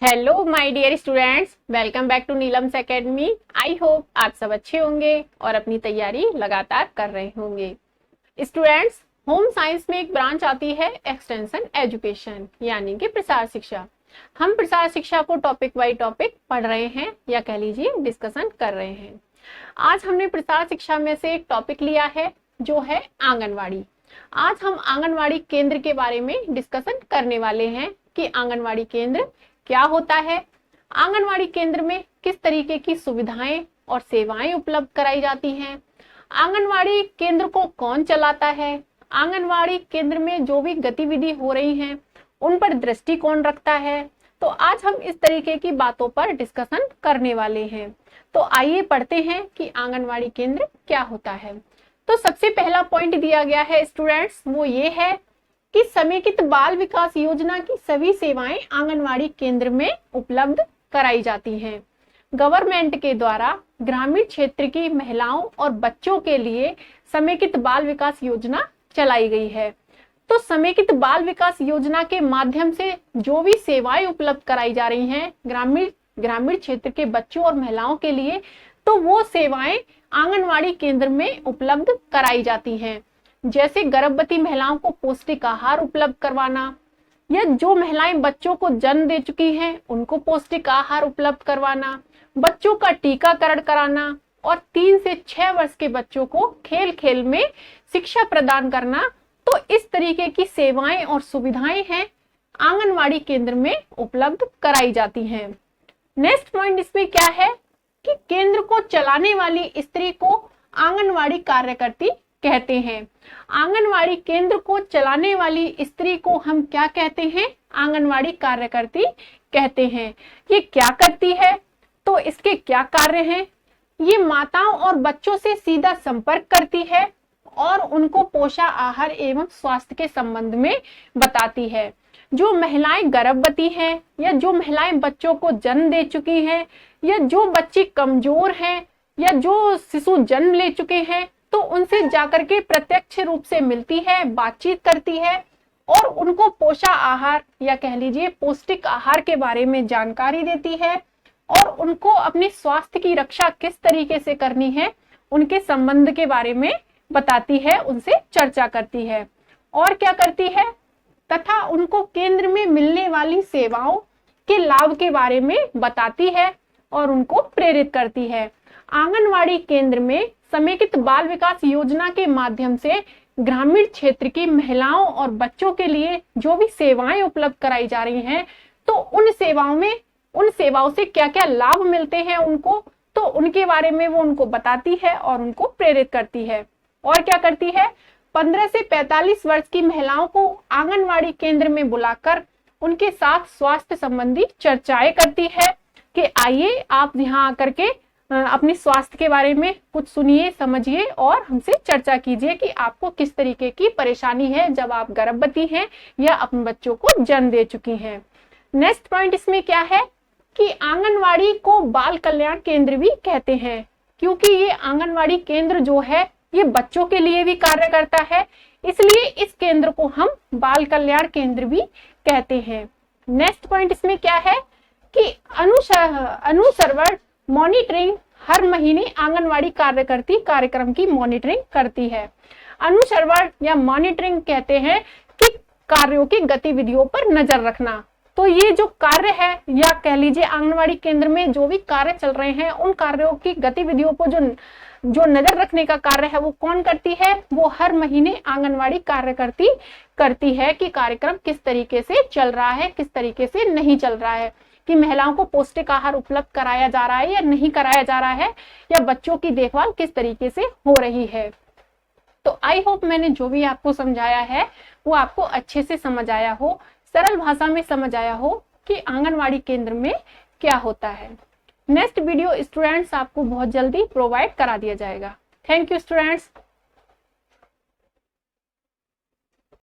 Hello my dear students, welcome back to Neelam's academy. I hope आप सब अच्छे होंगे और अपनी तैयारी लगातार कर रहे होंगे। स्टूडेंट्स, होम साइंस में एक ब्रांच आती है एक्सटेंशन एजुकेशन, यानी कि प्रसार शिक्षा। हम प्रसार शिक्षा को टॉपिक बाय टॉपिक पढ़ रहे हैं या कह लीजिए डिस्कशन कर रहे हैं। आज हमने प्रसार शिक्षा में से एक टॉपिक लिया है जो है आंगनवाड़ी। आज हम आंगनवाड़ी केंद्र के बारे में डिस्कशन करने वाले हैं कि आंगनवाड़ी केंद्र क्या होता है, आंगनवाड़ी केंद्र में किस तरीके की सुविधाएं और सेवाएं उपलब्ध कराई जाती हैं, आंगनवाड़ी केंद्र को कौन चलाता है, आंगनवाड़ी केंद्र में जो भी गतिविधि हो रही हैं उन पर दृष्टि कौन रखता है। तो आज हम इस तरीके की बातों पर डिस्कशन करने वाले हैं। तो आइए पढ़ते हैं कि आंगनवाड़ी केंद्र क्या होता है। तो सबसे पहला पॉइंट दिया गया है स्टूडेंट्स, वो ये है कि समेकित बाल विकास योजना की सभी सेवाएं आंगनवाड़ी केंद्र में उपलब्ध कराई जाती हैं। गवर्नमेंट के द्वारा ग्रामीण क्षेत्र की महिलाओं और बच्चों के लिए समेकित बाल विकास योजना चलाई गई है। तो समेकित बाल विकास योजना के माध्यम से जो भी सेवाएं उपलब्ध कराई जा रही हैं ग्रामीण क्षेत्र के बच्चों और महिलाओं के लिए, तो वो सेवाएं आंगनवाड़ी केंद्र में उपलब्ध कराई जाती हैं। जैसे गर्भवती महिलाओं को पौष्टिक आहार उपलब्ध करवाना, या जो महिलाएं बच्चों को जन्म दे चुकी हैं उनको पौष्टिक आहार उपलब्ध करवाना, बच्चों का टीकाकरण कराना और 3 से 6 वर्ष के बच्चों को खेल खेल में शिक्षा प्रदान करना। तो इस तरीके की सेवाएं और सुविधाएं हैं आंगनवाड़ी केंद्र में उपलब्ध कराई जाती हैं। नेक्स्ट पॉइंट इसमें क्या है कि केंद्र को चलाने वाली स्त्री को आंगनवाड़ी कार्यकर्ती कहते हैं। आंगनवाड़ी केंद्र को चलाने वाली स्त्री को हम क्या कहते हैं? आंगनवाड़ी कार्यकर्ती कहते हैं। ये क्या करती है, तो इसके क्या कार्य हैं? ये माताओं और बच्चों से सीधा संपर्क करती है और उनको पोषण आहार एवं स्वास्थ्य के संबंध में बताती है। जो महिलाएं गर्भवती हैं या जो महिलाएं बच्चों को जन्म दे चुकी हैं या जो बच्ची कमजोर हैं या जो शिशु जन्म ले चुके हैं, तो उनसे जाकर के प्रत्यक्ष रूप से मिलती है, बातचीत करती है और उनको पोषण आहार या कह लीजिए पौष्टिक आहार के बारे में जानकारी देती है और उनको अपने स्वास्थ्य की रक्षा किस तरीके से करनी है उनके संबंध के बारे में बताती है, उनसे चर्चा करती है। और क्या करती है, तथा उनको केंद्र में मिलने वाली सेवाओं के लाभ के बारे में बताती है और उनको प्रेरित करती है। आंगनवाड़ी केंद्र में समेकित बाल विकास योजना के माध्यम से ग्रामीण क्षेत्र की महिलाओं और बच्चों के लिए जो भी सेवाएं उपलब्ध कराई जा रही हैं, तो उन सेवाओं से क्या क्या लाभ मिलते हैं उनको, तो उनके बारे में वो उनको बताती है और उनको प्रेरित करती है। और क्या करती है, 15 से 45 वर्ष की महिलाओं को आंगनवाड़ी केंद्र में बुलाकर उनके साथ स्वास्थ्य संबंधी चर्चाएं करती है कि आइए आप यहाँ आकर के अपने स्वास्थ्य के बारे में कुछ सुनिए, समझिए और हमसे चर्चा कीजिए कि आपको किस तरीके की परेशानी है जब आप गर्भवती हैं या अपने बच्चों को जन्म दे चुकी हैं। नेक्स्ट पॉइंट इसमें क्या है कि आंगनवाड़ी को बाल कल्याण केंद्र भी कहते हैं, क्योंकि ये आंगनवाड़ी केंद्र जो है ये बच्चों के लिए भी कार्य करता है, इसलिए इस केंद्र को हम बाल कल्याण केंद्र भी कहते हैं। नेक्स्ट पॉइंट इसमें क्या है कि अनुसरवर मॉनिटरिंग, हर महीने आंगनवाड़ी कार्यकर्ती कार्यक्रम की मॉनिटरिंग करती है। अनुसरवर या मॉनिटरिंग कहते हैं कि कार्यों की गतिविधियों पर नजर रखना। तो ये जो कार्य है या कह लीजिए आंगनवाड़ी केंद्र में जो भी कार्य चल रहे हैं उन कार्यों की गतिविधियों को जो नजर रखने का कार्य है वो कौन करती है? वो हर महीने आंगनवाड़ी कार्यकर्ती करती है कि कार्यक्रम किस तरीके से चल रहा है, किस तरीके से नहीं चल रहा है, कि महिलाओं को पौष्टिक आहार उपलब्ध कराया जा रहा है या नहीं कराया जा रहा है, या बच्चों की देखभाल किस तरीके से हो रही है। तो आई होप मैंने जो भी आपको समझाया है वो आपको अच्छे से समझ आया हो, सरल भाषा में समझ आया हो कि आंगनवाड़ी केंद्र में क्या होता है। नेक्स्ट वीडियो स्टूडेंट्स आपको बहुत जल्दी प्रोवाइड करा दिया जाएगा। Thank you students.